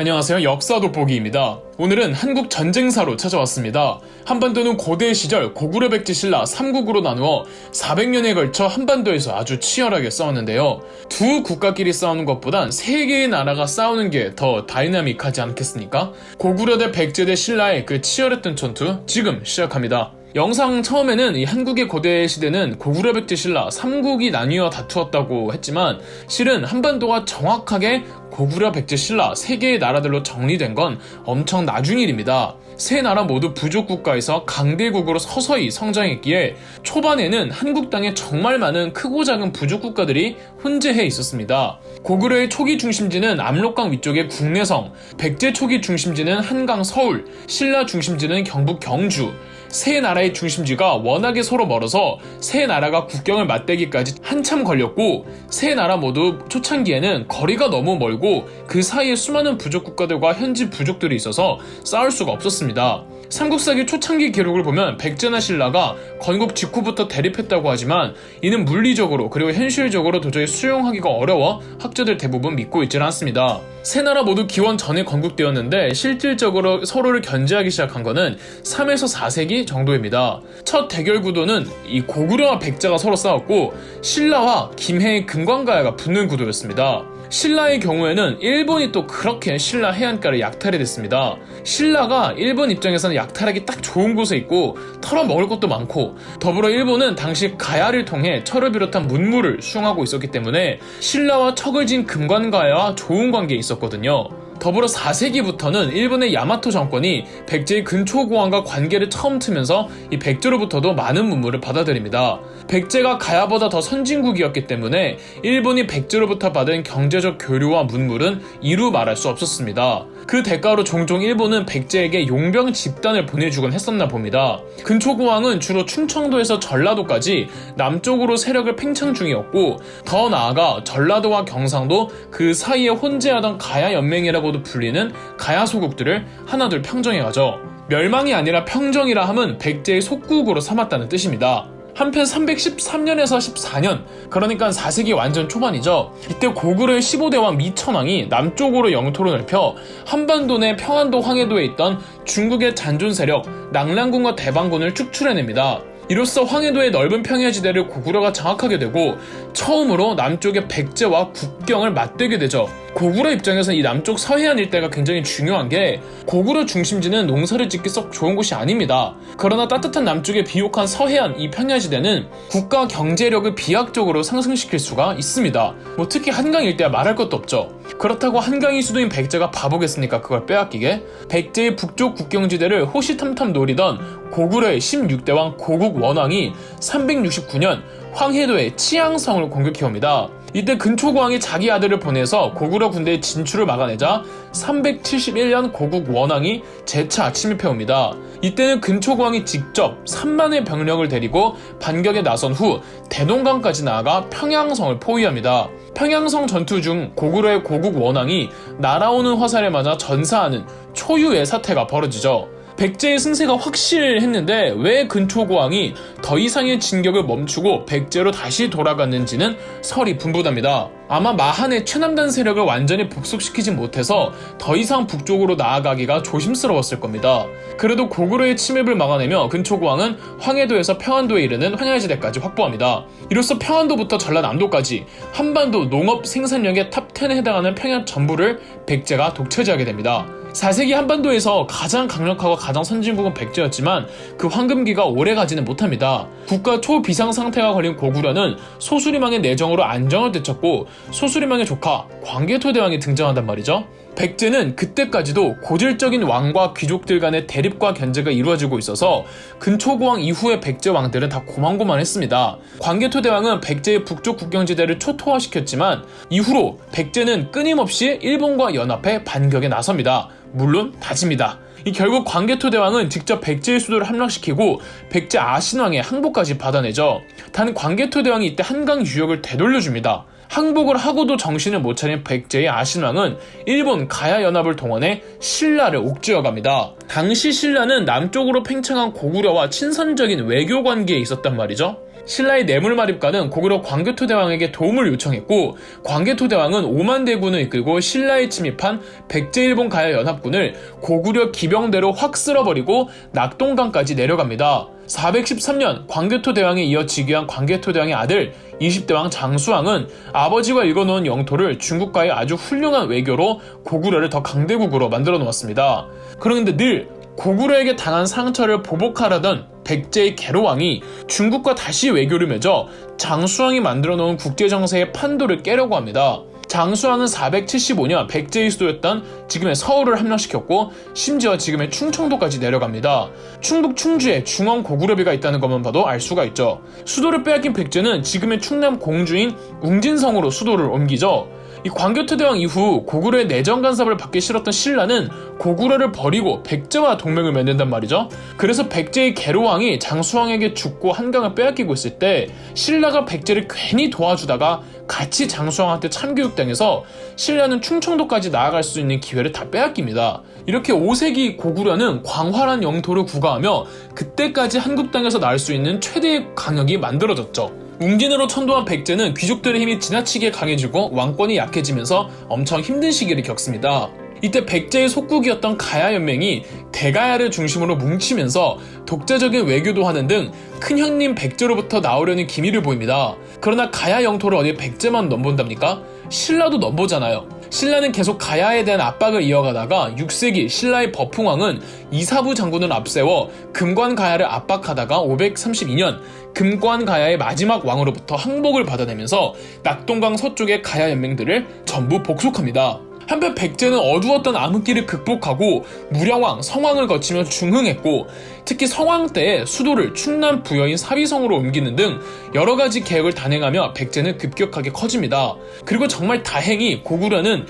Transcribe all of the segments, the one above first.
안녕하세요. 역사 돋보기입니다. 오늘은 한국 전쟁사로 찾아왔습니다. 한반도는 고대 시절 고구려 백제 신라 3국으로 나누어 400년에 걸쳐 한반도에서 아주 치열하게 싸웠는데요. 두 국가끼리 싸우는 것보단 세 개의 나라가 싸우는 게 더 다이나믹하지 않겠습니까? 고구려 대 백제 대 신라의 그 치열했던 전투 지금 시작합니다. 영상 처음에는 이 한국의 고대 시대는 고구려 백제 신라 3국이 나뉘어 다투었다고 했지만 실은 한반도가 정확하게 고구려 백제 신라 3개의 나라들로 정리된 건 엄청 나중 일입니다. 세 나라 모두 부족 국가에서 강대국으로 서서히 성장했기에 초반에는 한국 땅에 정말 많은 크고 작은 부족 국가들이 혼재해 있었습니다. 고구려의 초기 중심지는 압록강 위쪽의 국내성, 백제 초기 중심지는 한강 서울, 신라 중심지는 경북 경주. 세 나라의 중심지가 워낙에 서로 멀어서 세 나라가 국경을 맞대기까지 한참 걸렸고 세 나라 모두 초창기에는 거리가 너무 멀고 그 사이에 수많은 부족 국가들과 현지 부족들이 있어서 싸울 수가 없었습니다. 삼국사기 초창기 기록을 보면 백제나 신라가 건국 직후부터 대립했다고 하지만 이는 물리적으로 그리고 현실적으로 도저히 수용하기가 어려워 학자들 대부분 믿고 있지는 않습니다. 세 나라 모두 기원 전에 건국되었는데 실질적으로 서로를 견제하기 시작한 것은 3에서 4세기 정도입니다. 첫 대결 구도는 이 고구려와 백제가 서로 싸웠고 신라와 김해의 금관가야가 붙는 구도였습니다. 신라의 경우에는 일본이 또 그렇게 신라 해안가를 약탈해 댔습니다. 신라가 일본 입장에서는 약탈하기 딱 좋은 곳에 있고 털어먹을 것도 많고 더불어 일본은 당시 가야를 통해 철을 비롯한 문물을 수용하고 있었기 때문에 신라와 척을 진 금관가야와 좋은 관계에 있었거든요. 더불어 4세기부터는 일본의 야마토 정권이 백제의 근초고왕과 관계를 처음 트면서 이 백제로부터도 많은 문물을 받아들입니다. 백제가 가야보다 더 선진국이었기 때문에 일본이 백제로부터 받은 경제적 교류와 문물은 이루 말할 수 없었습니다. 그 대가로 종종 일본은 백제에게 용병 집단을 보내주곤 했었나 봅니다. 근초고왕은 주로 충청도에서 전라도까지 남쪽으로 세력을 팽창 중이었고 더 나아가 전라도와 경상도 그 사이에 혼재하던 가야연맹이라고도 불리는 가야소국들을 하나둘 평정해가죠. 멸망이 아니라 평정이라 함은 백제의 속국으로 삼았다는 뜻입니다. 한편 313년에서 14년, 그러니까 4세기 완전 초반이죠. 이때 고구려의 15대 왕 미천왕이 남쪽으로 영토를 넓혀 한반도 내 평안도 황해도에 있던 중국의 잔존 세력 낭랑군과 대방군을 축출해냅니다. 이로써 황해도의 넓은 평야지대를 고구려가 장악하게 되고 처음으로 남쪽의 백제와 국경을 맞대게 되죠. 고구려 입장에서는 이 남쪽 서해안 일대가 굉장히 중요한 게 고구려 중심지는 농사를 짓기 썩 좋은 곳이 아닙니다. 그러나 따뜻한 남쪽의 비옥한 서해안 이 평야지대는 국가 경제력을 비약적으로 상승시킬 수가 있습니다. 특히 한강 일대야 말할 것도 없죠. 그렇다고 한강이 수도인 백제가 바보겠습니까? 그걸 빼앗기게? 백제의 북쪽 국경지대를 호시탐탐 노리던 고구려의 16대 왕 고국 원왕이 369년 황해도의 치양성을 공격해옵니다. 이때 근초고왕이 자기 아들을 보내서 고구려 군대의 진출을 막아내자 371년 고국 원왕이 재차 침입해옵니다. 이때는 근초고왕이 직접 3만의 병력을 데리고 반격에 나선 후 대동강까지 나아가 평양성을 포위합니다. 평양성 전투 중 고구려의 고국 원왕이 날아오는 화살에 맞아 전사하는 초유의 사태가 벌어지죠. 백제의 승세가 확실했는데 왜 근초고왕이 더 이상의 진격을 멈추고 백제로 다시 돌아갔는지는 설이 분분합니다. 아마 마한의 최남단 세력을 완전히 복속시키지 못해서 더 이상 북쪽으로 나아가기가 조심스러웠을 겁니다. 그래도 고구려의 침입을 막아내며 근초고왕은 황해도에서 평안도에 이르는 황야지대까지 확보합니다. 이로써 평안도부터 전라남도까지 한반도 농업 생산력의 탑10에 해당하는 평야 전부를 백제가 독차지하게 됩니다. 4세기 한반도에서 가장 강력하고 가장 선진국은 백제였지만 그 황금기가 오래가지는 못합니다. 국가 초비상 상태가 걸린 고구려는 소수리망의 내정으로 안정을 되찾고 소수리망의 조카 광개토대왕이 등장한단 말이죠. 백제는 그때까지도 고질적인 왕과 귀족들 간의 대립과 견제가 이루어지고 있어서 근초고왕 이후의 백제 왕들은 다 고만고만했습니다. 광개토대왕은 백제의 북쪽 국경지대를 초토화시켰지만 이후로 백제는 끊임없이 일본과 연합해 반격에 나섭니다. 물론 다집니다. 결국 광개토대왕은 직접 백제의 수도를 함락시키고 백제 아신왕의 항복까지 받아내죠. 단 광개토대왕이 이때 한강 유역을 되돌려줍니다. 항복을 하고도 정신을 못 차린 백제의 아신왕은 일본 가야연합을 동원해 신라를 옥죄어갑니다. 당시 신라는 남쪽으로 팽창한 고구려와 친선적인 외교 관계에 있었단 말이죠. 신라의 뇌물마립가는 고구려 광개토대왕에게 도움을 요청했고, 광개토대왕은 5만 대군을 이끌고 신라에 침입한 백제일본 가야 연합군을 고구려 기병대로 확 쓸어버리고 낙동강까지 내려갑니다. 413년 광개토대왕에 이어 즉위한 광개토대왕의 아들 20대왕 장수왕은 아버지가 읽어놓은 영토를 중국과의 아주 훌륭한 외교로 고구려를 더 강대국으로 만들어 놓았습니다. 그런데 늘 고구려에게 당한 상처를 보복하려던 백제의 계로왕이 중국과 다시 외교를 맺어 장수왕이 만들어 놓은 국제정세의 판도를 깨려고 합니다. 장수왕은 475년 백제의 수도였던 지금의 서울을 함락시켰고, 심지어 지금의 충청도까지 내려갑니다. 충북 충주에 중원 고구려비가 있다는 것만 봐도 알 수가 있죠. 수도를 빼앗긴 백제는 지금의 충남 공주인 웅진성으로 수도를 옮기죠. 이 광개토대왕 이후 고구려의 내정 간섭을 받기 싫었던 신라는 고구려를 버리고 백제와 동맹을 맺는단 말이죠. 그래서 백제의 계로왕이 장수왕에게 죽고 한강을 빼앗기고 있을 때 신라가 백제를 괜히 도와주다가 같이 장수왕한테 참교육당해서 신라는 충청도까지 나아갈 수 있는 기회를 다 빼앗깁니다. 이렇게 5세기 고구려는 광활한 영토를 구가하며 그때까지 한국 땅에서 나올 수 있는 최대의 강역이 만들어졌죠. 웅진으로 천도한 백제는 귀족들의 힘이 지나치게 강해지고 왕권이 약해지면서 엄청 힘든 시기를 겪습니다. 이때 백제의 속국이었던 가야연맹이 대가야를 중심으로 뭉치면서 독자적인 외교도 하는 등 큰형님 백제로부터 나오려는 기미를 보입니다. 그러나 가야 영토를 어디 백제만 넘본답니까? 신라도 넘보잖아요. 신라는 계속 가야에 대한 압박을 이어가다가 6세기 신라의 버풍왕은 이사부 장군을 앞세워 금관가야를 압박하다가 532년 금관가야의 마지막 왕으로부터 항복을 받아내면서 낙동강 서쪽의 가야 연맹들을 전부 복속합니다. 한편 백제는 어두웠던 암흑기를 극복하고 무령왕, 성왕을 거치며 중흥했고, 특히 성왕 때에 수도를 충남 부여인 사비성으로 옮기는 등 여러가지 계획을 단행하며 백제는 급격하게 커집니다. 그리고 정말 다행히 고구려는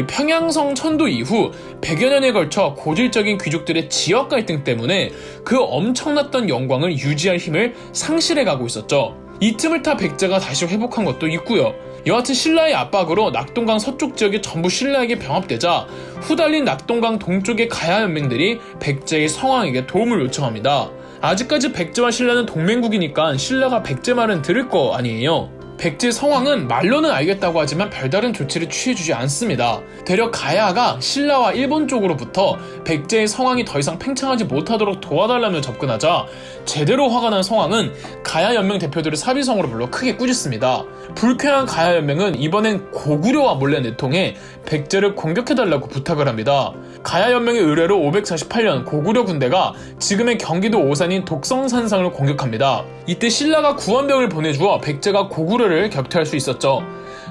평양성 천도 이후 100여 년에 걸쳐 고질적인 귀족들의 지역 갈등 때문에 그 엄청났던 영광을 유지할 힘을 상실해가고 있었죠. 이 틈을 타 백제가 다시 회복한 것도 있고요. 여하튼 신라의 압박으로 낙동강 서쪽 지역이 전부 신라에게 병합되자 후달린 낙동강 동쪽의 가야 연맹들이 백제의 성왕에게 도움을 요청합니다. 아직까지 백제와 신라는 동맹국이니까 신라가 백제 말은 들을 거 아니에요. 백제 성왕은 말로는 알겠다고 하지만 별다른 조치를 취해주지 않습니다. 되려 가야가 신라와 일본 쪽으로부터 백제의 성왕이 더 이상 팽창하지 못하도록 도와달라며 접근하자 제대로 화가 난 성왕은 가야 연맹 대표들을 사비성으로 불러 크게 꾸짖습니다. 불쾌한 가야 연맹은 이번엔 고구려와 몰래 내통해 백제를 공격해달라고 부탁을 합니다. 가야 연맹의 의뢰로 548년 고구려 군대가 지금의 경기도 오산인 독성산상을 공격합니다. 이때 신라가 구원병을 보내주어 백제가 고구려를 격퇴할 수 있었죠.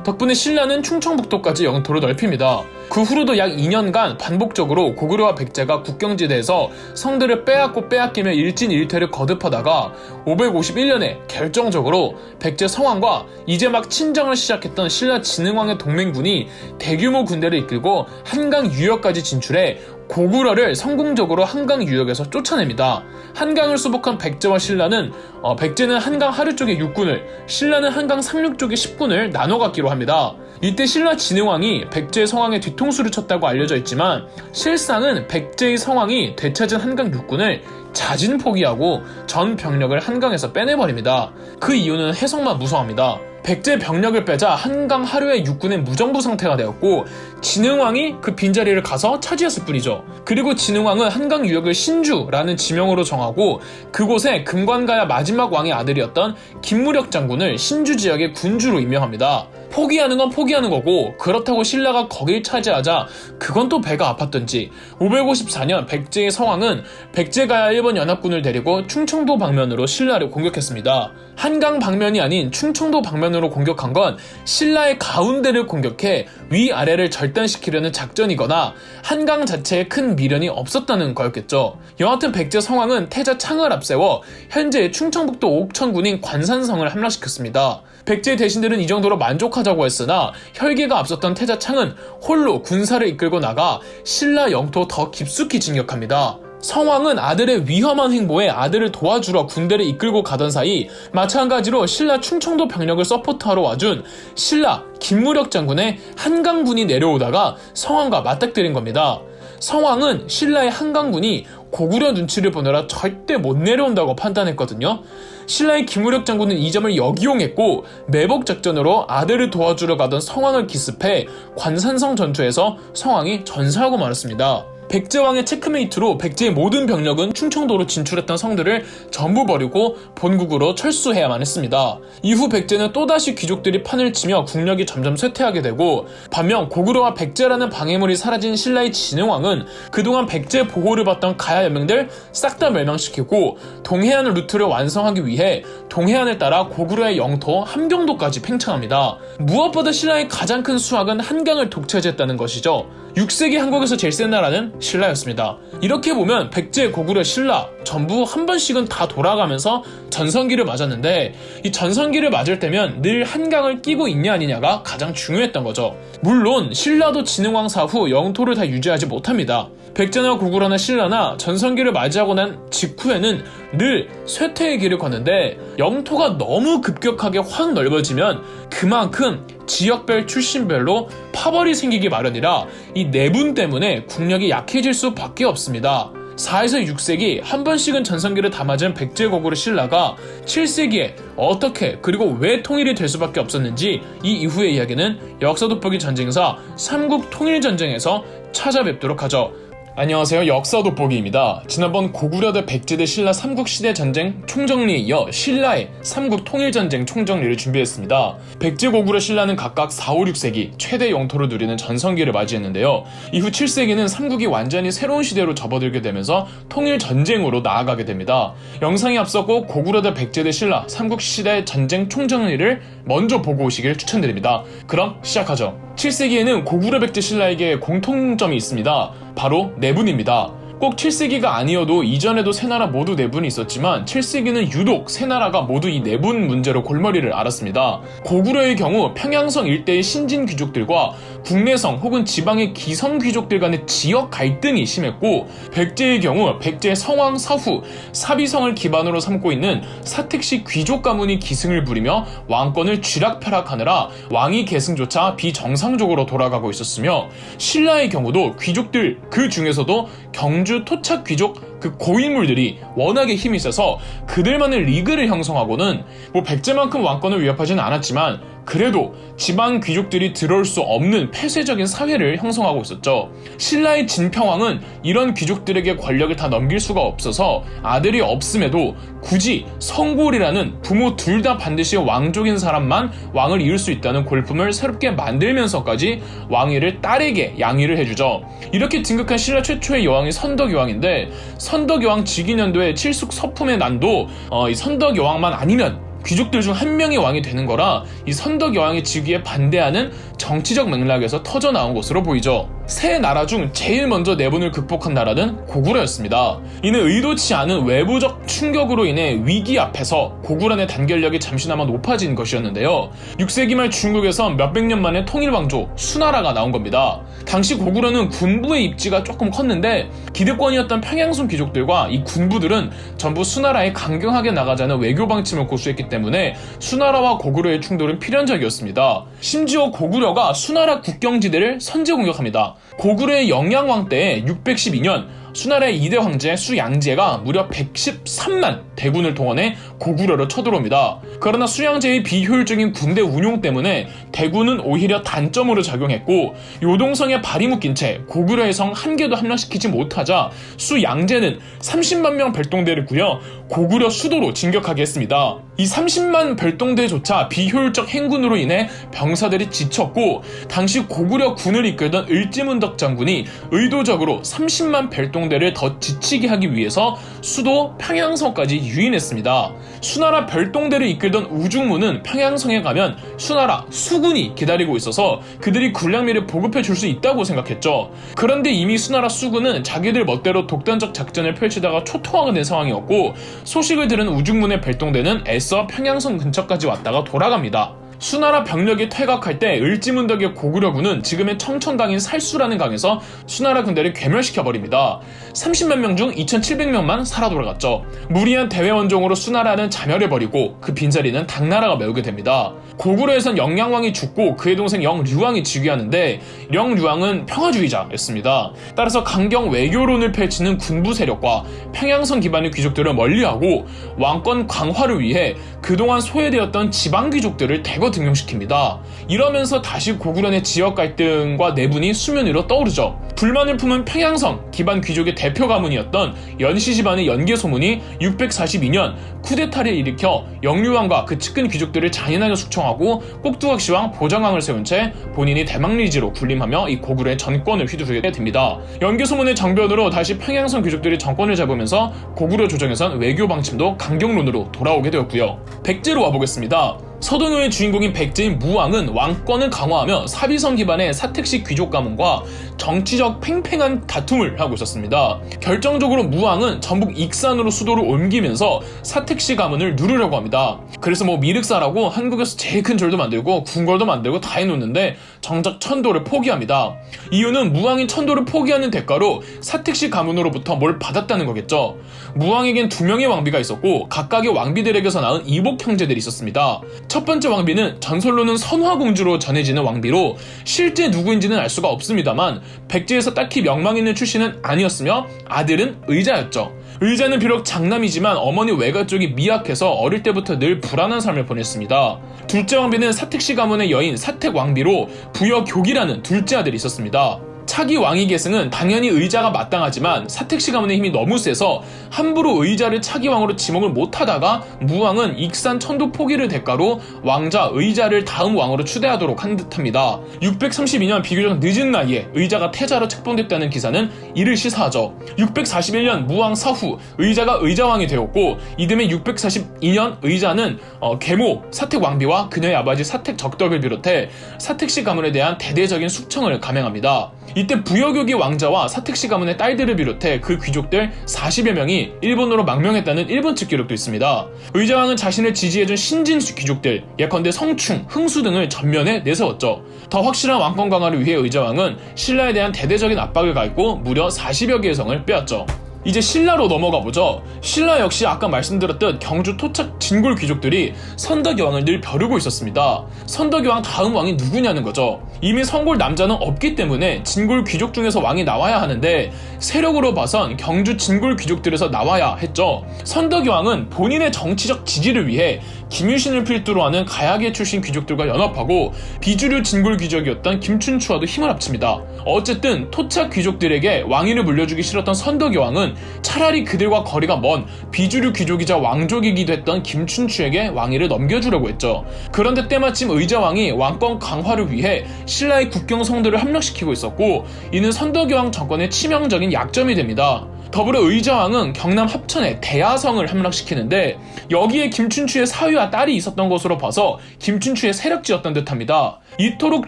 덕분에 신라는 충청북도까지 영토를 넓힙니다. 그 후로도 약 2년간 반복적으로 고구려와 백제가 국경지대에서 성들을 빼앗고 빼앗기며 일진일퇴를 거듭하다가 551년에 결정적으로 백제 성왕과 이제 막 친정을 시작했던 신라 진흥왕의 동맹군이 대규모 군대를 이끌고 한강 유역까지 진출해 고구려를 성공적으로 한강 유역에서 쫓아냅니다. 한강을 수복한 백제와 신라는 백제는 한강 하류 쪽의 육군을, 신라는 한강 상륙 쪽의 10군을 나눠 갖기로 합니다. 이때 신라 진흥왕이 백제의 성왕의 뒤통수를 쳤다고 알려져 있지만 실상은 백제의 성왕이 되찾은 한강 육군을 자진 포기하고 전 병력을 한강에서 빼내버립니다. 그 이유는 해석만 무성합니다. 백제 병력을 빼자 한강 하류의 육군의 무정부 상태가 되었고 진흥왕이 그 빈자리를 가서 차지했을 뿐이죠. 그리고 진흥왕은 한강 유역을 신주라는 지명으로 정하고 그곳에 금관가야 마지막 왕의 아들이었던 김무력 장군을 신주 지역의 군주로 임명합니다. 포기하는 건 포기하는 거고, 그렇다고 신라가 거길 차지하자 그건 또 배가 아팠던지 554년 백제의 성왕은 백제가야 일본 연합군을 데리고 충청도 방면으로 신라를 공격했습니다. 한강 방면이 아닌 충청도 방면으로 공격한 건 신라의 가운데를 공격해 위아래를 절단시키려는 작전이거나 한강 자체에 큰 미련이 없었다는 거였겠죠. 여하튼 백제 성왕은 태자 창을 앞세워 현재 충청북도 옥천군인 관산성을 함락시켰습니다. 백제 대신들은 이 정도로 만족하자고 했으나 혈기가 앞섰던 태자 창은 홀로 군사를 이끌고 나가 신라 영토 더 깊숙이 진격합니다. 성왕은 아들의 위험한 행보에 아들을 도와주러 군대를 이끌고 가던 사이 마찬가지로 신라 충청도 병력을 서포트하러 와준 신라 김무력 장군의 한강군이 내려오다가 성왕과 맞닥뜨린 겁니다. 성왕은 신라의 한강군이 고구려 눈치를 보느라 절대 못 내려온다고 판단했거든요. 신라의 김우력 장군은 이 점을 역이용했고 매복 작전으로 아들을 도와주러 가던 성왕을 기습해 관산성 전투에서 성왕이 전사하고 말았습니다. 백제왕의 체크메이트로 백제의 모든 병력은 충청도로 진출했던 성들을 전부 버리고 본국으로 철수해야만 했습니다. 이후 백제는 또다시 귀족들이 판을 치며 국력이 점점 쇠퇴하게 되고, 반면 고구려와 백제라는 방해물이 사라진 신라의 진흥왕은 그동안 백제 보호를 받던 가야 연맹들 싹 다 멸망시키고 동해안 루트를 완성하기 위해 동해안을 따라 고구려의 영토 함경도까지 팽창합니다. 무엇보다 신라의 가장 큰 수확은 한강을 독차지했다는 것이죠. 6세기 한국에서 제일 센 나라는 신라였습니다. 이렇게 보면 백제, 고구려, 신라 전부 한 번씩은 다 돌아가면서 전성기를 맞았는데, 이 전성기를 맞을 때면 늘 한강을 끼고 있냐 아니냐가 가장 중요했던 거죠. 물론 신라도 진흥왕 사후 영토를 다 유지하지 못합니다. 백제나 고구려나 신라나 전성기를 맞이하고 난 직후에는 늘 쇠퇴의 길을 걷는데, 영토가 너무 급격하게 확 넓어지면 그만큼 지역별 출신별로 파벌이 생기기 마련이라 이 내분 때문에 국력이 약해질 수밖에 없습니다. 4에서 6세기 한 번씩은 전성기를 다 맞은 백제, 고구려, 신라가 7세기에 어떻게 그리고 왜 통일이 될 수밖에 없었는지 이 이후의 이야기는 역사 돋보기 전쟁사 삼국 통일전쟁에서 찾아뵙도록 하죠. 안녕하세요, 역사 돋보기입니다. 지난번 고구려 대 백제 대 신라 삼국시대 전쟁 총정리에 이어 신라의 삼국 통일전쟁 총정리를 준비했습니다. 백제, 고구려, 신라는 각각 4, 5, 6세기 최대 영토를 누리는 전성기를 맞이했는데요. 이후 7세기는 삼국이 완전히 새로운 시대로 접어들게 되면서 통일전쟁으로 나아가게 됩니다. 영상에 앞서 꼭 고구려 대 백제 대 신라 삼국시대 전쟁 총정리를 먼저 보고 오시길 추천드립니다. 그럼 시작하죠. 7세기에는 고구려, 백제, 신라에게 공통점이 있습니다. 바로 내분입니다. 꼭 7세기가 아니어도 이전에도 세 나라 모두 내분이 있었지만 7세기는 유독 세 나라가 모두 이 내분 문제로 골머리를 앓았습니다. 고구려의 경우 평양성 일대의 신진 귀족들과 국내성 혹은 지방의 기성 귀족들 간의 지역 갈등이 심했고, 백제의 경우 백제 성왕 사후 사비성을 기반으로 삼고 있는 사택식 귀족 가문이 기승을 부리며 왕권을 쥐락펴락하느라 왕위 계승조차 비정상적으로 돌아가고 있었으며, 신라의 경우도 귀족들 그 중에서도 경주 토착 귀족 그 고인물들이 워낙에 힘이 세서 그들만의 리그를 형성하고는 백제만큼 왕권을 위협하지는 않았지만 그래도 지방 귀족들이 들어올 수 없는 폐쇄적인 사회를 형성하고 있었죠. 신라의 진평왕은 이런 귀족들에게 권력을 다 넘길 수가 없어서 아들이 없음에도 굳이 성골이라는 부모 둘 다 반드시 왕족인 사람만 왕을 이을 수 있다는 골품을 새롭게 만들면서까지 왕위를 딸에게 양위를 해주죠. 이렇게 등극한 신라 최초의 여왕이 선덕여왕인데, 선덕여왕 즉위년도에 칠숙 서품의 난도 이 선덕여왕만 아니면 귀족들 중 한 명이 왕이 되는 거라 이 선덕여왕의 즉위에 반대하는 정치적 맥락에서 터져나온 것으로 보이죠. 세 나라 중 제일 먼저 내분을 극복한 나라는 고구려였습니다. 이는 의도치 않은 외부적 충격으로 인해 위기 앞에서 고구려의 단결력이 잠시나마 높아진 것이었는데요. 6세기 말 중국에서 몇백 년 만에 통일왕조 수나라가 나온 겁니다. 당시 고구려는 군부의 입지가 조금 컸는데 기득권이었던 평양성 귀족들과 이 군부들은 전부 수나라에 강경하게 나가자는 외교 방침을 고수했기 때문에 수나라와 고구려의 충돌은 필연적이었습니다. 심지어 고구려가 수나라 국경지대를 선제 공격합니다. 고구려의 영양왕 때에 612년 수나라의 2대 황제 수양제가 무려 113만 대군을 동원해 고구려로 쳐들어옵니다. 그러나 수양제의 비효율적인 군대 운용 때문에 대군은 오히려 단점으로 작용했고, 요동성에 발이 묶인 채 고구려의 성 한 개도 함락시키지 못하자 수양제는 30만 명 별동대를 구려 고구려 수도로 진격하게 했습니다. 이 30만 별동대조차 비효율적 행군으로 인해 병사들이 지쳤고, 당시 고구려 군을 이끌던 을지문덕 장군이 의도적으로 30만 별동대를 더 지치게 하기 위해서 수도 평양성까지 유인했습니다. 수나라 별동대를 이끌던 우중무는 평양성에 가면 수나라 수군이 기다리고 있어서 그들이 군량미를 보급해 줄 수 있다고 생각했죠. 그런데 이미 수나라 수군은 자기들 멋대로 독단적 작전을 펼치다가 초토화가 된 상황이었고, 소식을 들은 우중문의 별동대는 애써 평양성 근처까지 왔다가 돌아갑니다. 수나라 병력이 퇴각할 때 을지문덕의 고구려군은 지금의 청천강인 살수라는 강에서 수나라 군대를 괴멸시켜버립니다. 30만 명 중 2,700명만 살아 돌아갔죠. 무리한 대외원종으로 수나라는 자멸해버리고 그 빈자리는 당나라가 메우게 됩니다. 고구려에선 영양왕이 죽고 그의 동생 영류왕이 즉위하는데 영류왕은 평화주의자였습니다. 따라서 강경 외교론을 펼치는 군부 세력과 평양성 기반의 귀족들을 멀리하고 왕권 강화를 위해 그동안 소외되었던 지방 귀족들을 대거 등용시킵니다. 이러면서 다시 고구려 내 지역 갈등과 내분이 수면 위로 떠오르죠. 불만을 품은 평양성 기반 귀족의 대표 가문이었던 연시 집안의 연개소문이 642년 쿠데타를 일으켜 영류왕과 그 측근 귀족들을 잔인하게 숙청하고 꼭두각시왕 보장왕을 세운 채 본인이 대망리지로 군림하며 이 고구려의 전권을 휘두르게 됩니다. 연개소문의 정변으로 다시 평양성 귀족들이 정권을 잡으면서 고구려 조정에선 외교 방침도 강경론으로 돌아오게 되었고요. 백제로 와보겠습니다. 서동요의 주인공인 백제인 무왕은 왕권을 강화하며 사비성 기반의 사택식 귀족 가문과 정치적 팽팽한 다툼을 하고 있었습니다. 결정적으로 무왕은 전북 익산으로 수도를 옮기면서 사택식 가문을 누르려고 합니다. 그래서 미륵사라고 한국에서 제일 큰 절도 만들고 궁궐도 만들고 다 해놓는데 정작 천도를 포기합니다. 이유는 무왕이 천도를 포기하는 대가로 사택식 가문으로부터 뭘 받았다는 거겠죠. 무왕에겐 2명의 왕비가 있었고 각각의 왕비들에게서 낳은 이복 형제들이 있었습니다. 첫 번째 왕비는 전설로는 선화공주로 전해지는 왕비로 실제 누구인지는 알 수가 없습니다만 백제에서 딱히 명망 있는 출신은 아니었으며 아들은 의자였죠. 의자는 비록 장남이지만 어머니 외가 쪽이 미약해서 어릴 때부터 늘 불안한 삶을 보냈습니다. 둘째 왕비는 사택시 가문의 여인 사택 왕비로 부여교기라는 둘째 아들이 있었습니다. 차기 왕위 계승은 당연히 의자가 마땅하지만 사택시 가문의 힘이 너무 세서 함부로 의자를 차기 왕으로 지목을 못하다가 무왕은 익산 천도 포기를 대가로 왕자 의자를 다음 왕으로 추대하도록 한 듯합니다. 632년 비교적 늦은 나이에 의자가 태자로 책봉됐다는 기사는 이를 시사하죠. 641년 무왕 사후 의자가 의자왕이 되었고 이듬해 642년 의자는 계모 사택 왕비와 그녀의 아버지 사택 적덕을 비롯해 사택시 가문에 대한 대대적인 숙청을 감행합니다. 이때 부여교기 왕자와 사택시 가문의 딸들을 비롯해 그 귀족들 40여 명이 일본으로 망명했다는 일본 측 기록도 있습니다. 의자왕은 자신을 지지해준 신진 귀족들, 예컨대 성충, 흥수 등을 전면에 내세웠죠. 더 확실한 왕권 강화를 위해 의자왕은 신라에 대한 대대적인 압박을 가했고 무려 40여 개의 성을 빼앗죠. 이제 신라로 넘어가 보죠. 신라 역시 아까 말씀드렸듯 경주 토착 진골 귀족들이 선덕여왕을 늘 벼르고 있었습니다. 선덕여왕 다음 왕이 누구냐는 거죠. 이미 성골 남자는 없기 때문에 진골 귀족 중에서 왕이 나와야 하는데 세력으로 봐선 경주 진골 귀족들에서 나와야 했죠. 선덕여왕은 본인의 정치적 지지를 위해 김유신을 필두로 하는 가야계 출신 귀족들과 연합하고 비주류 진골 귀족이었던 김춘추와도 힘을 합칩니다. 어쨌든 토착 귀족들에게 왕위를 물려주기 싫었던 선덕여왕은 차라리 그들과 거리가 먼 비주류 귀족이자 왕족이기도 했던 김춘추에게 왕위를 넘겨주려고 했죠. 그런데 때마침 의자왕이 왕권 강화를 위해 신라의 국경 성들을 함락시키고 있었고 이는 선덕여왕 정권의 치명적인 약점이 됩니다. 더불어 의자왕은 경남 합천의 대야성을 함락시키는데 여기에 김춘추의 사위와 딸이 있었던 것으로 봐서 김춘추의 세력지였던 듯합니다. 이토록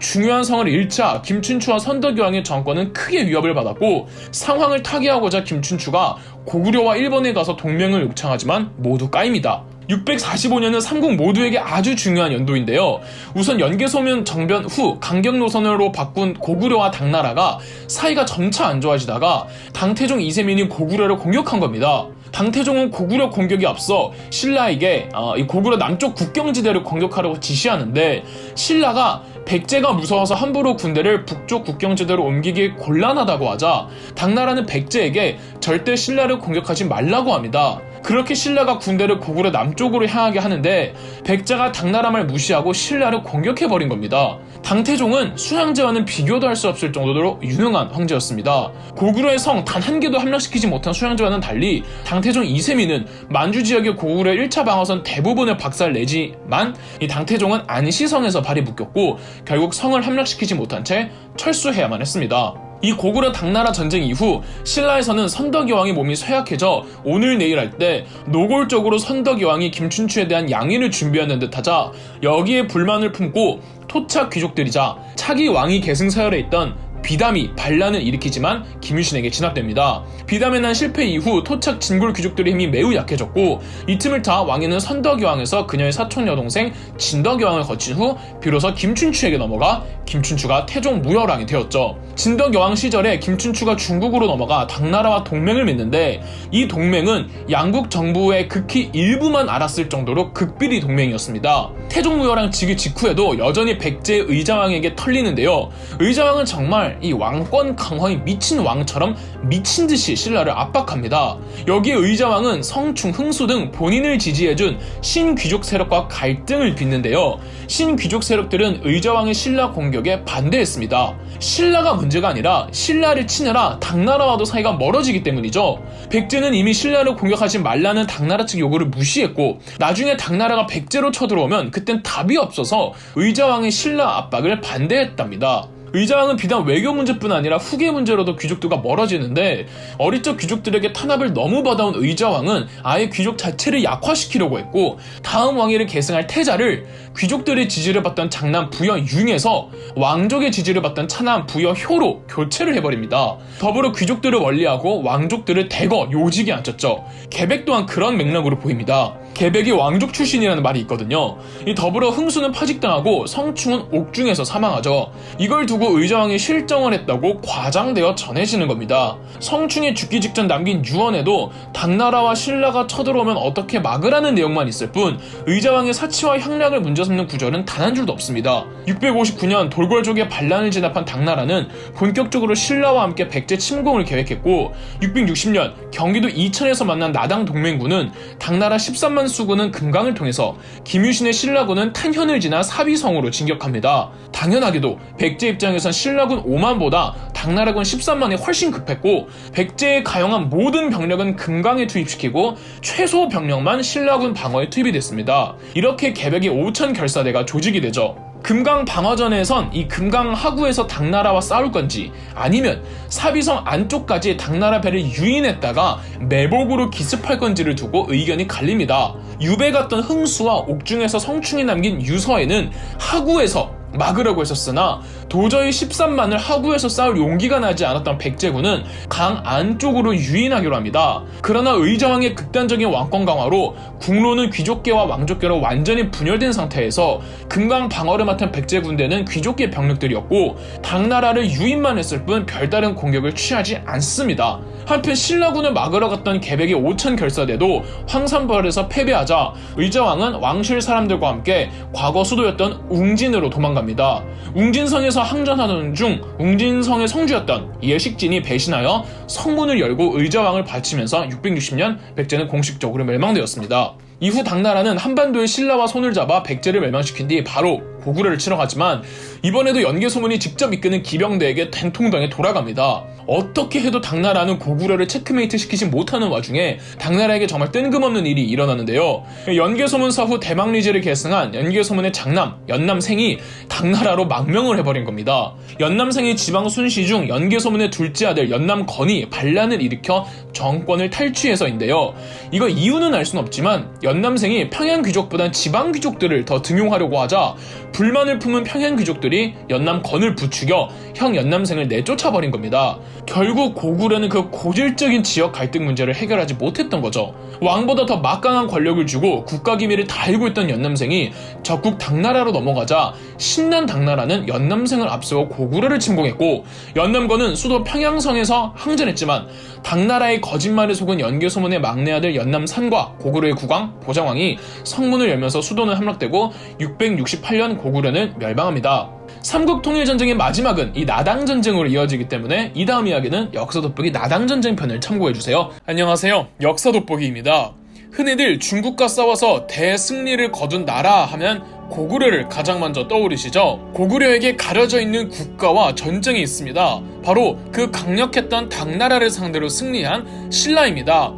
중요한 성을 잃자 김춘추와 선덕여왕의 정권은 크게 위협을 받았고 상황을 타개하고자 김춘추가 고구려와 일본에 가서 동맹을 요청하지만 모두 까입니다. 645년은 삼국 모두에게 아주 중요한 연도인데요. 우선 연개소문 정변 후 강경 노선으로 바꾼 고구려와 당나라가 사이가 점차 안 좋아지다가 당태종 이세민이 고구려를 공격한 겁니다. 당태종은 고구려 공격에 앞서 신라에게 이 고구려 남쪽 국경지대를 공격하라고 지시하는데 신라가 백제가 무서워서 함부로 군대를 북쪽 국경지대로 옮기기 곤란하다고 하자 당나라는 백제에게 절대 신라를 공격하지 말라고 합니다. 그렇게 신라가 군대를 고구려 남쪽으로 향하게 하는데 백제가 당나라 말 무시하고 신라를 공격해버린 겁니다. 당태종은 수양제와는 비교도 할 수 없을 정도로 유능한 황제였습니다. 고구려의 성 단 한 개도 함락시키지 못한 수양제와는 달리 당태종 이세민은 만주 지역의 고구려 1차 방어선 대부분을 박살내지만 이 당태종은 안시성에서 발이 묶였고 결국 성을 함락시키지 못한 채 철수해야만 했습니다. 이 고구려 당나라 전쟁 이후 신라에서는 선덕여왕의 몸이 쇠약해져 오늘 내일 할 때 노골적으로 선덕여왕이 김춘추에 대한 양해를 준비하는 듯 하자 여기에 불만을 품고 토착 귀족들이자 차기 왕위 계승 서열에 있던 비담이 반란을 일으키지만 김유신에게 진압됩니다. 비담의 난 실패 이후 토착 진골 귀족들의 힘이 매우 약해졌고 이 틈을 타 왕위는 선덕여왕에서 그녀의 사촌 여동생 진덕여왕을 거친 후 비로소 김춘추에게 넘어가 김춘추가 태종 무열왕이 되었죠. 진덕여왕 시절에 김춘추가 중국으로 넘어가 당나라와 동맹을 맺는데 이 동맹은 양국 정부의 극히 일부만 알았을 정도로 극비리 동맹이었습니다. 태종 무열왕 즉위 직후에도 여전히 백제의 의자왕에게 털리는데요. 의자왕은 정말 이 왕권 강화에 미친 왕처럼 미친 듯이 신라를 압박합니다. 여기에 의자왕은 성충, 흥수 등 본인을 지지해준 신귀족 세력과 갈등을 빚는데요. 신귀족 세력들은 의자왕의 신라 공격에 반대했습니다. 신라가 문제가 아니라 신라를 치느라 당나라와도 사이가 멀어지기 때문이죠. 백제는 이미 신라를 공격하지 말라는 당나라 측 요구를 무시했고 나중에 당나라가 백제로 쳐들어오면 그땐 답이 없어서 의자왕의 신라 압박을 반대했답니다. 의자왕은 비단 외교 문제뿐 아니라 후계 문제로도 귀족들과 멀어지는데 어릴 적 귀족들에게 탄압을 너무 받아온 의자왕은 아예 귀족 자체를 약화시키려고 했고 다음 왕위를 계승할 태자를 귀족들의 지지를 받던 장남 부여 융에서 왕족의 지지를 받던 차남 부여 효로 교체를 해버립니다. 더불어 귀족들을 원리하고 왕족들을 대거 요직에 앉혔죠. 계백 또한 그런 맥락으로 보입니다. 계백이 왕족 출신이라는 말이 있거든요. 더불어 흥수는 파직당하고 성충은 옥중에서 사망하죠. 이걸 두고 의자왕이 실정을 했다고 과장되어 전해지는 겁니다. 성충이 죽기 직전 남긴 유언에도 당나라와 신라가 쳐들어오면 어떻게 막으라는 내용만 있을 뿐 의자왕의 사치와 향락을 문제삼는 구절은 단 한 줄도 없습니다. 659년 돌궐족의 반란을 진압한 당나라는 본격적으로 신라와 함께 백제 침공을 계획했고 660년 경기도 이천에서 만난 나당 동맹군은 당나라 13만 수군은 금강을 통해서 김유신의 신라군은 탄현을 지나 사비성으로 진격합니다. 당연하게도 백제 입장에선 신라군 5만보다 당나라군 13만이 훨씬 급했고 백제에 가용한 모든 병력은 금강에 투입시키고 최소 병력만 신라군 방어에 투입이 됐습니다. 이렇게 계백의 5천 결사대가 조직이 되죠. 금강 방어전에선 이 금강 하구에서 당나라와 싸울 건지 아니면 사비성 안쪽까지 당나라 배를 유인했다가 매복으로 기습할 건지를 두고 의견이 갈립니다. 유배 갔던 흥수와 옥중에서 성충이 남긴 유서에는 하구에서 막으려고 했었으나 도저히 13만을 하구에서 싸울 용기가 나지 않았던 백제군은 강 안쪽으로 유인하기로 합니다. 그러나 의자왕의 극단적인 왕권 강화로 국로는 귀족계와 왕족계로 완전히 분열된 상태에서 금강 방어를 맡은 백제 군대는 귀족계 병력들이었고 당나라를 유인만 했을 뿐 별다른 공격을 취하지 않습니다. 한편 신라군을 막으러 갔던 계백의 5천 결사대도 황산벌에서 패배하자 의자왕은 왕실 사람들과 함께 과거 수도였던 웅진으로 도망갑니다. 웅진성에서 항전하던 중 웅진성의 성주였던 예식진이 배신하여 성문을 열고 의자왕을 바치면서 660년 백제는 공식적으로 멸망되었습니다. 이후 당나라는 한반도의 신라와 손을 잡아 백제를 멸망시킨 뒤 바로 고구려를 치러 가지만 이번에도 연개소문이 직접 이끄는 기병대에게 된통당에 돌아갑니다. 어떻게 해도 당나라는 고구려를 체크메이트 시키지 못하는 와중에 당나라에게 정말 뜬금없는 일이 일어나는데요. 연개소문사 후 대망리지를 계승한 연개소문의 장남 연남생이 당나라로 망명을 해버린 겁니다. 연남생의 지방 순시 중 연개소문의 둘째 아들 연남건이 반란을 일으켜 정권을 탈취해서인데요. 이거 이유는 알 수는 없지만 연남생이 평양 귀족보단 지방 귀족들을 더 등용하려고 하자 불만을 품은 평양 귀족들이 연남건을 부추겨 형 연남생을 내쫓아버린 겁니다. 결국 고구려는 그 고질적인 지역 갈등 문제를 해결하지 못했던 거죠. 왕보다 더 막강한 권력을 주고 국가기밀을 다 알고 있던 연남생이 적국 당나라로 넘어가자 신난 당나라는 연남생을 앞세워 고구려를 침공했고 연남건은 수도 평양성에서 항전했지만 당나라의 거짓말에 속은 연개소문의 막내 아들 연남산과 고구려의 국왕 보장왕이 성문을 열면서 수도는 함락되고 668년 고구려는 멸망합니다. 삼국통일전쟁의 마지막은 이 나당전쟁으로 이어지기 때문에 이 다음 이야기는 역사돋보기 나당전쟁 편을 참고해주세요. 안녕하세요, 역사돋보기입니다. 흔히들 중국과 싸워서 대승리를 거둔 나라 하면 고구려를 가장 먼저 떠오르시죠? 고구려에게 가려져 있는 국가와 전쟁이 있습니다. 바로 그 강력했던 당나라를 상대로 승리한 신라입니다.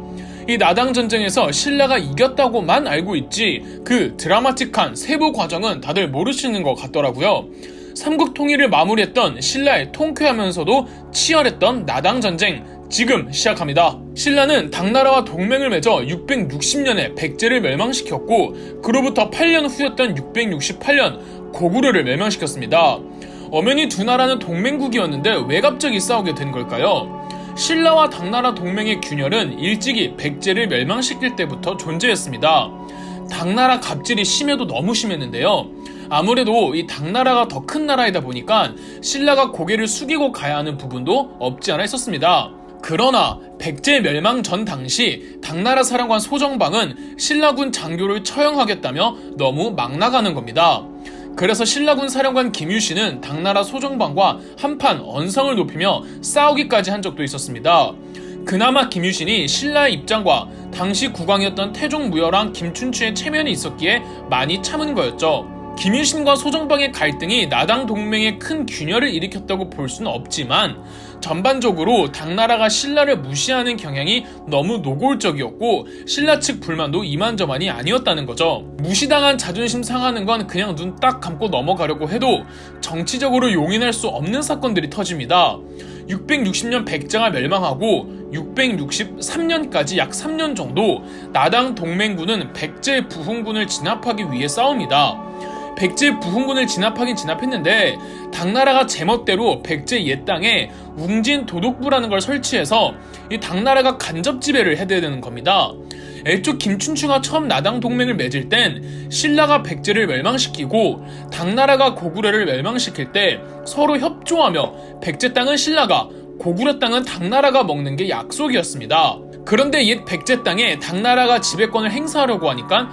이 나당전쟁에서 신라가 이겼다고만 알고 있지 그 드라마틱한 세부 과정은 다들 모르시는 것 같더라고요. 삼국 통일을 마무리했던 신라의 통쾌하면서도 치열했던 나당전쟁 지금 시작합니다. 신라는 당나라와 동맹을 맺어 660년에 백제를 멸망시켰고 그로부터 8년 후였던 668년 고구려를 멸망시켰습니다. 엄연히 두 나라는 동맹국이었는데 왜 갑자기 싸우게 된 걸까요? 신라와 당나라 동맹의 균열은 일찍이 백제를 멸망시킬 때부터 존재했습니다. 당나라 갑질이 심해도 너무 심했는데요. 아무래도 이 당나라가 더 큰 나라이다 보니까 신라가 고개를 숙이고 가야 하는 부분도 없지 않아 있었습니다. 그러나 백제 멸망 전 당시 당나라 사령관 소정방은 신라군 장교를 처형하겠다며 너무 막 나가는 겁니다. 그래서 신라군 사령관 김유신은 당나라 소정방과 한판 언성을 높이며 싸우기까지 한 적도 있었습니다. 그나마 김유신이 신라의 입장과 당시 국왕이었던 태종무열왕 김춘추의 체면이 있었기에 많이 참은 거였죠. 김유신과 소정방의 갈등이 나당 동맹에 큰 균열을 일으켰다고 볼 수는 없지만 전반적으로 당나라가 신라를 무시하는 경향이 너무 노골적이었고 신라 측 불만도 이만저만이 아니었다는 거죠. 무시당한 자존심 상하는 건 그냥 눈 딱 감고 넘어가려고 해도 정치적으로 용인할 수 없는 사건들이 터집니다. 660년 백제가 멸망하고 663년까지 약 3년 정도 나당 동맹군은 백제 부흥군을 진압하기 위해 싸웁니다. 백제 부흥군을 진압하긴 진압했는데 당나라가 제멋대로 백제 옛땅에 웅진 도독부라는 걸 설치해서 이 당나라가 간접 지배를 해대는 겁니다. 애초 김춘추가 처음 나당 동맹을 맺을 땐 신라가 백제를 멸망시키고 당나라가 고구려를 멸망시킬 때 서로 협조하며 백제 땅은 신라가, 고구려 땅은 당나라가 먹는 게 약속이었습니다. 그런데 옛 백제 땅에 당나라가 지배권을 행사하려고 하니까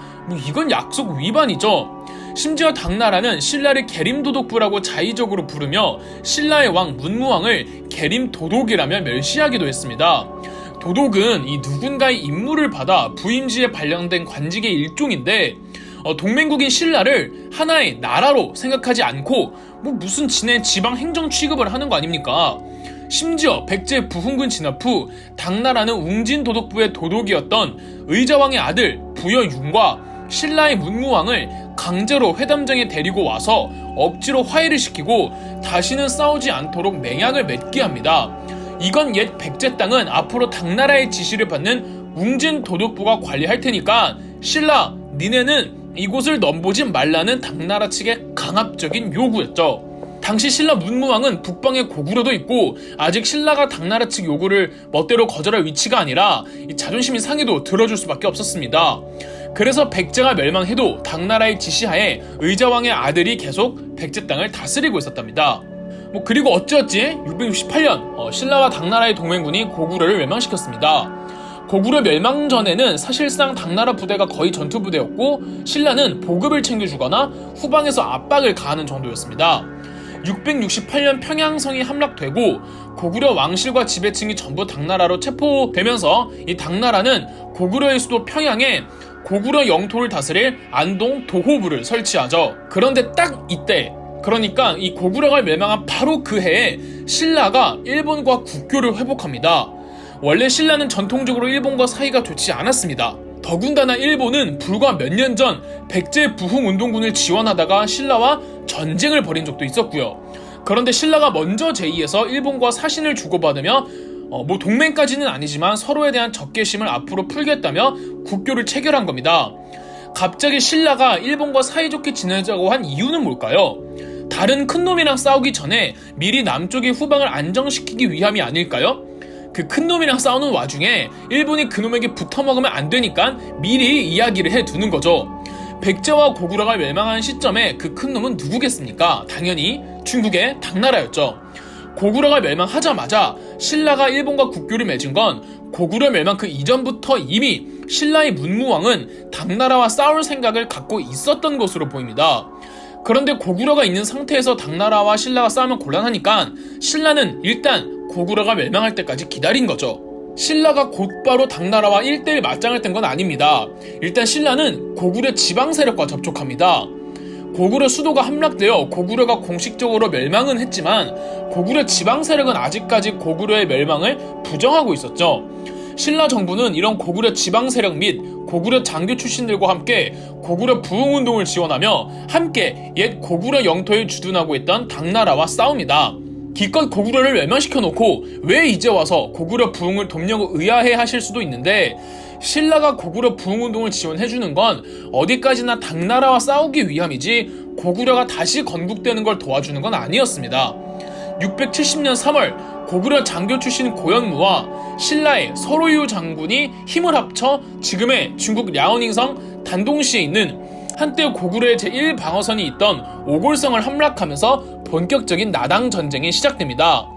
이건 약속 위반이죠. 심지어 당나라는 신라를 계림도독부라고 자의적으로 부르며 신라의 왕 문무왕을 계림도독이라며 멸시하기도 했습니다. 도독은 이 누군가의 임무를 받아 부임지에 발령된 관직의 일종인데 동맹국인 신라를 하나의 나라로 생각하지 않고 무슨 지네 지방 행정 취급을 하는 거 아닙니까? 심지어 백제 부흥군 진압 후 당나라는 웅진 도독부의 도독이었던 의자왕의 아들 부여윤과 신라의 문무왕을 강제로 회담장에 데리고 와서 억지로 화해를 시키고 다시는 싸우지 않도록 맹약을 맺게 합니다. 이건 옛 백제 땅은 앞으로 당나라의 지시를 받는 웅진 도독부가 관리할 테니까 신라, 니네는 이곳을 넘보지 말라는 당나라 측의 강압적인 요구였죠. 당시 신라 문무왕은 북방에 고구려도 있고 아직 신라가 당나라 측 요구를 멋대로 거절할 위치가 아니라 이 자존심이 상해도 들어줄 수밖에 없었습니다. 그래서 백제가 멸망해도 당나라의 지시하에 의자왕의 아들이 계속 백제 땅을 다스리고 있었답니다. 그리고 어찌어찌 668년 신라와 당나라의 동맹군이 고구려를 멸망시켰습니다. 고구려 멸망 전에는 사실상 당나라 부대가 거의 전투 부대였고 신라는 보급을 챙겨주거나 후방에서 압박을 가하는 정도였습니다. 668년 평양성이 함락되고 고구려 왕실과 지배층이 전부 당나라로 체포되면서 이 당나라는 고구려의 수도 평양에 고구려 영토를 다스릴 안동 도호부를 설치하죠. 그런데 딱 이때, 그러니까 이 고구려가 멸망한 바로 그 해에 신라가 일본과 국교를 회복합니다. 원래 신라는 전통적으로 일본과 사이가 좋지 않았습니다. 더군다나 일본은 불과 몇 년 전 백제 부흥운동군을 지원하다가 신라와 전쟁을 벌인 적도 있었고요. 그런데 신라가 먼저 제의해서 일본과 사신을 주고받으며 동맹까지는 아니지만 서로에 대한 적개심을 앞으로 풀겠다며 국교를 체결한 겁니다. 갑자기 신라가 일본과 사이좋게 지내자고 한 이유는 뭘까요? 다른 큰놈이랑 싸우기 전에 미리 남쪽의 후방을 안정시키기 위함이 아닐까요? 그 큰놈이랑 싸우는 와중에 일본이 그놈에게 붙어먹으면 안 되니까 미리 이야기를 해두는 거죠. 백제와 고구려가 멸망한 시점에 그 큰놈은 누구겠습니까? 당연히 중국의 당나라였죠. 고구려가 멸망하자마자 신라가 일본과 국교를 맺은 건 고구려 멸망 그 이전부터 이미 신라의 문무왕은 당나라와 싸울 생각을 갖고 있었던 것으로 보입니다. 그런데 고구려가 있는 상태에서 당나라와 신라가 싸우면 곤란하니까 신라는 일단 고구려가 멸망할 때까지 기다린 거죠. 신라가 곧바로 당나라와 1대1 맞짱을 뜬 건 아닙니다. 일단 신라는 고구려 지방 세력과 접촉합니다. 고구려 수도가 함락되어 고구려가 공식적으로 멸망은 했지만 고구려 지방 세력은 아직까지 고구려의 멸망을 부정하고 있었죠. 신라 정부는 이런 고구려 지방 세력 및 고구려 장교 출신들과 함께 고구려 부흥운동을 지원하며 함께 옛 고구려 영토에 주둔하고 있던 당나라와 싸웁니다. 기껏 고구려를 멸망시켜놓고 왜 이제 와서 고구려 부흥을 돕냐고 의아해 하실 수도 있는데, 신라가 고구려 부흥운동을 지원해주는 건 어디까지나 당나라와 싸우기 위함이지 고구려가 다시 건국되는 걸 도와주는 건 아니었습니다. 670년 3월 고구려 장교 출신 고현무와 신라의 서로유 장군이 힘을 합쳐 지금의 중국 랴오닝성 단동시에 있는 한때 고구려의 제1방어선이 있던 오골성을 함락하면서 본격적인 나당 전쟁이 시작됩니다.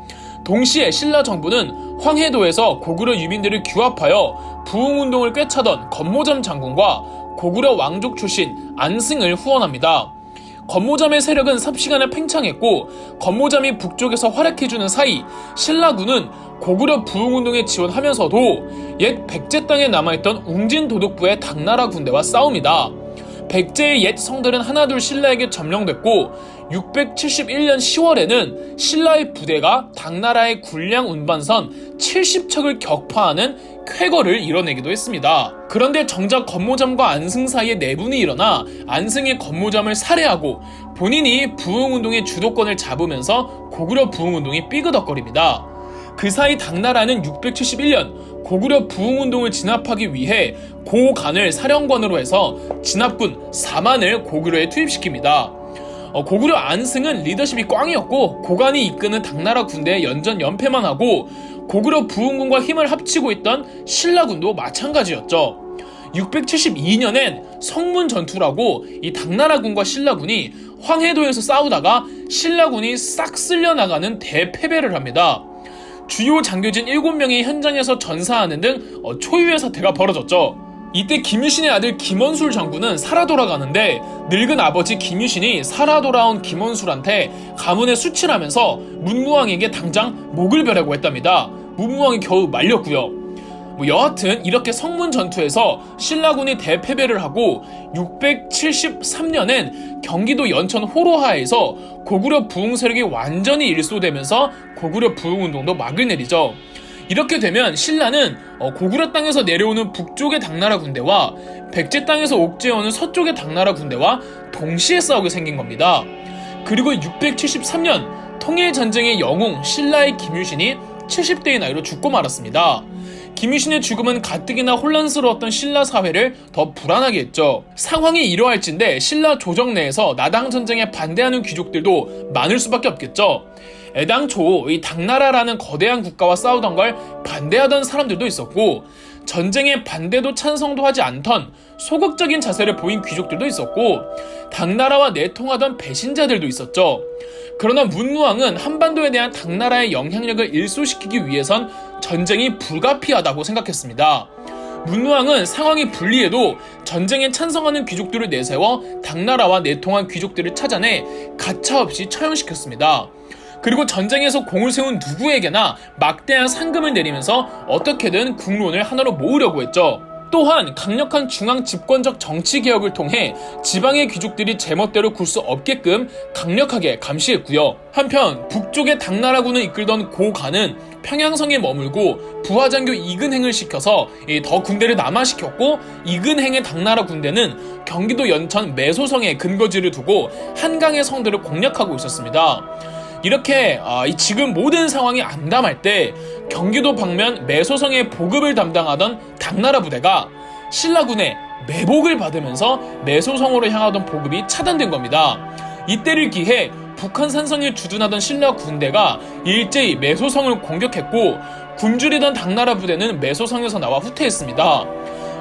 동시에 신라 정부는 황해도에서 고구려 유민들을 규합하여 부흥운동을 꿰차던 건모잠 장군과 고구려 왕족 출신 안승을 후원합니다. 건모잠의 세력은 삽시간에 팽창했고, 건모잠이 북쪽에서 활약해주는 사이 신라군은 고구려 부흥운동에 지원하면서도 옛 백제 땅에 남아있던 웅진 도독부의 당나라 군대와 싸웁니다. 백제의 옛 성들은 하나둘 신라에게 점령됐고, 671년 10월에는 신라의 부대가 당나라의 굴량 운반선 70척을 격파하는 쾌거를 이뤄내기도 했습니다. 그런데 정작 건모잠과 안승 사이에 내분이 일어나 안승의 건모잠을 살해하고 본인이 부흥운동의 주도권을 잡으면서 고구려 부흥운동이 삐그덕거립니다. 그 사이 당나라는 671년 고구려 부흥운동을 진압하기 위해 고간을 사령관으로 해서 진압군 4만을 고구려에 투입시킵니다. 고구려 안승은 리더십이 꽝이었고, 고간이 이끄는 당나라 군대에 연전 연패만 하고, 고구려 부흥군과 힘을 합치고 있던 신라군도 마찬가지였죠. 672년엔 성문 전투라고 이 당나라군과 신라군이 황해도에서 싸우다가 신라군이 싹 쓸려나가는 대패배를 합니다. 주요 장교진 7명이 현장에서 전사하는 등 초유의 사태가 벌어졌죠. 이때 김유신의 아들 김원술 장군은 살아 돌아가는데, 늙은 아버지 김유신이 살아 돌아온 김원술한테 가문에 수치하면서 문무왕에게 당장 목을 베라고 했답니다. 문무왕이 겨우 말렸고요. 여하튼 이렇게 성문 전투에서 신라군이 대패배를 하고 673년엔 경기도 연천 호로하에서 고구려 부흥 세력이 완전히 일소되면서 고구려 부흥운동도 막을 내리죠. 이렇게 되면 신라는 고구려 땅에서 내려오는 북쪽의 당나라 군대와 백제 땅에서 옥죄어오는 서쪽의 당나라 군대와 동시에 싸우게 생긴 겁니다. 그리고 673년 통일전쟁의 영웅 신라의 김유신이 70대의 나이로 죽고 말았습니다. 김유신의 죽음은 가뜩이나 혼란스러웠던 신라 사회를 더 불안하게 했죠. 상황이 이러할진데 신라 조정 내에서 나당 전쟁에 반대하는 귀족들도 많을 수밖에 없겠죠. 애당초 이 당나라라는 거대한 국가와 싸우던 걸 반대하던 사람들도 있었고, 전쟁에 반대도 찬성도 하지 않던 소극적인 자세를 보인 귀족들도 있었고, 당나라와 내통하던 배신자들도 있었죠. 그러나 문무왕은 한반도에 대한 당나라의 영향력을 일소시키기 위해선 전쟁이 불가피하다고 생각했습니다. 문무왕은 상황이 불리해도 전쟁에 찬성하는 귀족들을 내세워 당나라와 내통한 귀족들을 찾아내 가차없이 처형시켰습니다. 그리고 전쟁에서 공을 세운 누구에게나 막대한 상금을 내리면서 어떻게든 국론을 하나로 모으려고 했죠. 또한 강력한 중앙 집권적 정치 개혁을 통해 지방의 귀족들이 제멋대로 굴 수 없게끔 강력하게 감시했고요. 한편 북쪽의 당나라군을 이끌던 고간은 평양성에 머물고 부하장교 이근행을 시켜서 더 군대를 남하시켰고, 이근행의 당나라 군대는 경기도 연천 매소성에 근거지를 두고 한강의 성들을 공략하고 있었습니다. 이렇게 지금 모든 상황이 암담할 때 경기도 방면 매소성의 보급을 담당하던 당나라 부대가 신라군의 매복을 받으면서 매소성으로 향하던 보급이 차단된 겁니다. 이때를 기해 북한 산성에 주둔하던 신라 군대가 일제히 매소성을 공격했고, 굶주리던 당나라 부대는 매소성에서 나와 후퇴했습니다.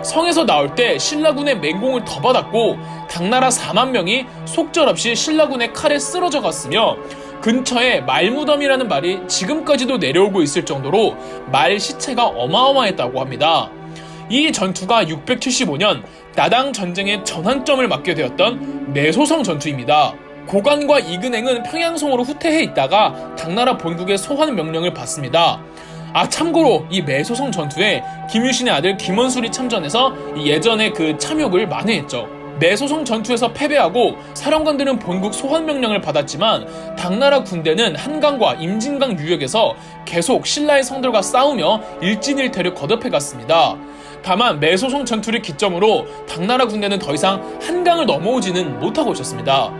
성에서 나올 때 신라군의 맹공을 더 받았고, 당나라 4만 명이 속절없이 신라군의 칼에 쓰러져 갔으며, 근처에 말무덤이라는 말이 지금까지도 내려오고 있을 정도로 말 시체가 어마어마했다고 합니다. 이 전투가 675년 나당 전쟁의 전환점을 맞게 되었던 매소성 전투입니다. 고간과 이근행은 평양성으로 후퇴해 있다가 당나라 본국의 소환 명령을 받습니다. 참고로 이 매소성 전투에 김유신의 아들 김원술이 참전해서 예전에 그 참욕을 만회했죠. 매소성 전투에서 패배하고 사령관들은 본국 소환 명령을 받았지만 당나라 군대는 한강과 임진강 유역에서 계속 신라의 성들과 싸우며 일진일퇴를 거듭해갔습니다. 다만 매소성 전투를 기점으로 당나라 군대는 더 이상 한강을 넘어오지는 못하고 있었습니다.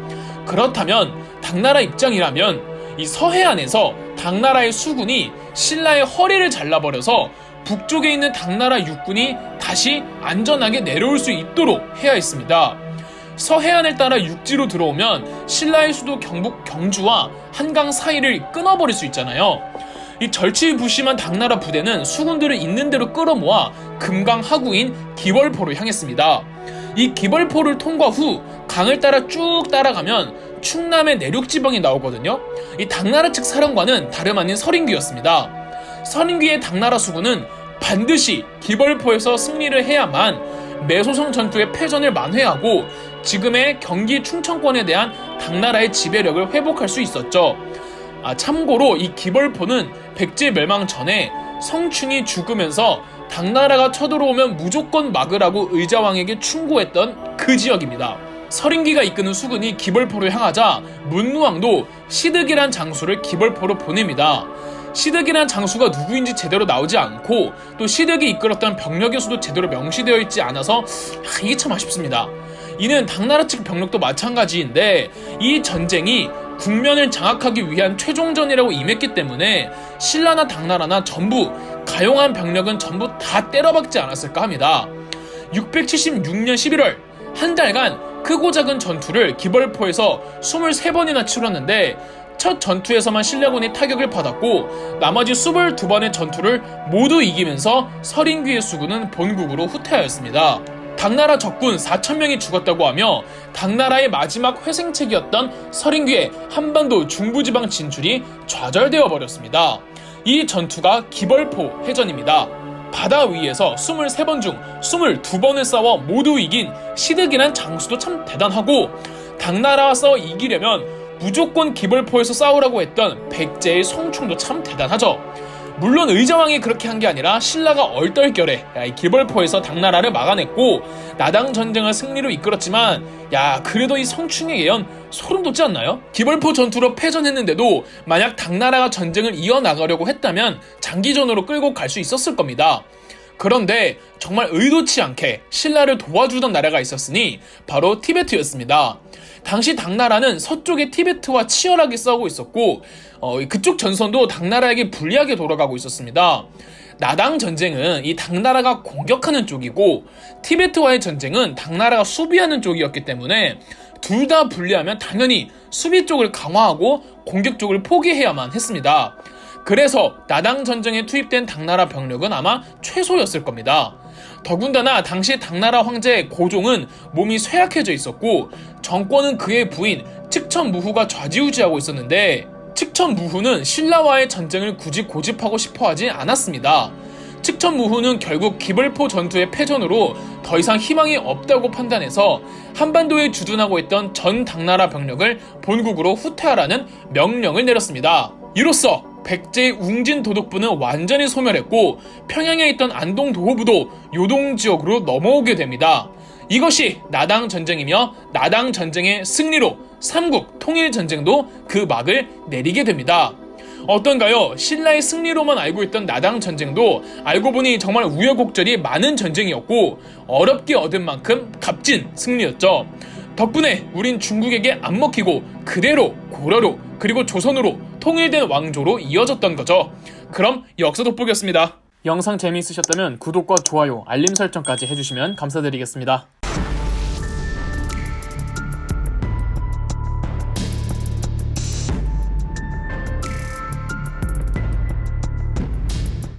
그렇다면 당나라 입장이라면 이 서해안에서 당나라의 수군이 신라의 허리를 잘라버려서 북쪽에 있는 당나라 육군이 다시 안전하게 내려올 수 있도록 해야 했습니다. 서해안을 따라 육지로 들어오면 신라의 수도 경북 경주와 한강 사이를 끊어버릴 수 있잖아요. 이 절치부심한 당나라 부대는 수군들을 있는 대로 끌어모아 금강 하구인 기벌포로 향했습니다. 이 기벌포를 통과 후 강을 따라 쭉 따라가면 충남의 내륙지방이 나오거든요. 이 당나라 측 사령관은 다름 아닌 서린귀였습니다. 서린귀의 당나라 수군은 반드시 기벌포에서 승리를 해야만 매소성 전투의 패전을 만회하고 지금의 경기 충청권에 대한 당나라의 지배력을 회복할 수 있었죠. 참고로 이 기벌포는 백제 멸망 전에 성충이 죽으면서 당나라가 쳐들어오면 무조건 막으라고 의자왕에게 충고했던 그 지역입니다. 서린귀가 이끄는 수군이 기벌포를 향하자 문무왕도 시득이란 장수를 기벌포로 보냅니다. 시득이란 장수가 누구인지 제대로 나오지 않고 또 시득이 이끌었던 병력의 수도 제대로 명시되어 있지 않아서 이게 참 아쉽습니다. 이는 당나라 측 병력도 마찬가지인데 이 전쟁이 국면을 장악하기 위한 최종전이라고 임했기 때문에 신라나 당나라나 전부 가용한 병력은 전부 다 때려박지 않았을까 합니다. 676년 11월 한 달간 크고 작은 전투를 기벌포에서 23번이나 치렀는데 첫 전투에서만 신라군이 타격을 받았고 나머지 22번의 전투를 모두 이기면서 서린귀의 수군은 본국으로 후퇴하였습니다. 당나라 적군 4,000명이 죽었다고 하며 당나라의 마지막 회생책이었던 서린귀의 한반도 중부지방 진출이 좌절되어 버렸습니다. 이 전투가 기벌포 해전입니다. 바다 위에서 23번 중 22번을 싸워 모두 이긴 시득이란 장수도 참 대단하고 당나라와 싸워 이기려면 무조건 기벌포에서 싸우라고 했던 백제의 성충도 참 대단하죠. 물론 의자왕이 그렇게 한 게 아니라 신라가 얼떨결에 기벌포에서 당나라를 막아냈고 나당 전쟁을 승리로 이끌었지만 그래도 이 성충의 예언 소름 돋지 않나요? 기벌포 전투로 패전했는데도 만약 당나라가 전쟁을 이어나가려고 했다면 장기전으로 끌고 갈 수 있었을 겁니다. 그런데 정말 의도치 않게 신라를 도와주던 나라가 있었으니 바로 티베트였습니다. 당시 당나라는 서쪽의 티베트와 치열하게 싸우고 있었고 그쪽 전선도 당나라에게 불리하게 돌아가고 있었습니다. 나당 전쟁은 이 당나라가 공격하는 쪽이고 티베트와의 전쟁은 당나라가 수비하는 쪽이었기 때문에 둘 다 불리하면 당연히 수비 쪽을 강화하고 공격 쪽을 포기해야만 했습니다. 그래서 나당 전쟁에 투입된 당나라 병력은 아마 최소였을 겁니다. 더군다나 당시 당나라 황제 고종은 몸이 쇠약해져 있었고 정권은 그의 부인 측천무후가 좌지우지하고 있었는데 측천무후는 신라와의 전쟁을 굳이 고집하고 싶어하지 않았습니다. 측천무후는 결국 기벌포 전투의 패전으로 더 이상 희망이 없다고 판단해서 한반도에 주둔하고 있던 전 당나라 병력을 본국으로 후퇴하라는 명령을 내렸습니다. 이로써 백제의 웅진 도독부는 완전히 소멸했고 평양에 있던 안동 도호부도 요동 지역으로 넘어오게 됩니다. 이것이 나당 전쟁이며 나당 전쟁의 승리로 삼국 통일 전쟁도 그 막을 내리게 됩니다. 어떤가요? 신라의 승리로만 알고 있던 나당 전쟁도 알고 보니 정말 우여곡절이 많은 전쟁이었고 어렵게 얻은 만큼 값진 승리였죠. 덕분에 우린 중국에게 안 먹히고 그대로 고려로 그리고 조선으로 통일된 왕조로 이어졌던 거죠. 그럼 역사 돋보기였습니다. 영상 재미있으셨다면 구독과 좋아요, 알림 설정까지 해주시면 감사드리겠습니다.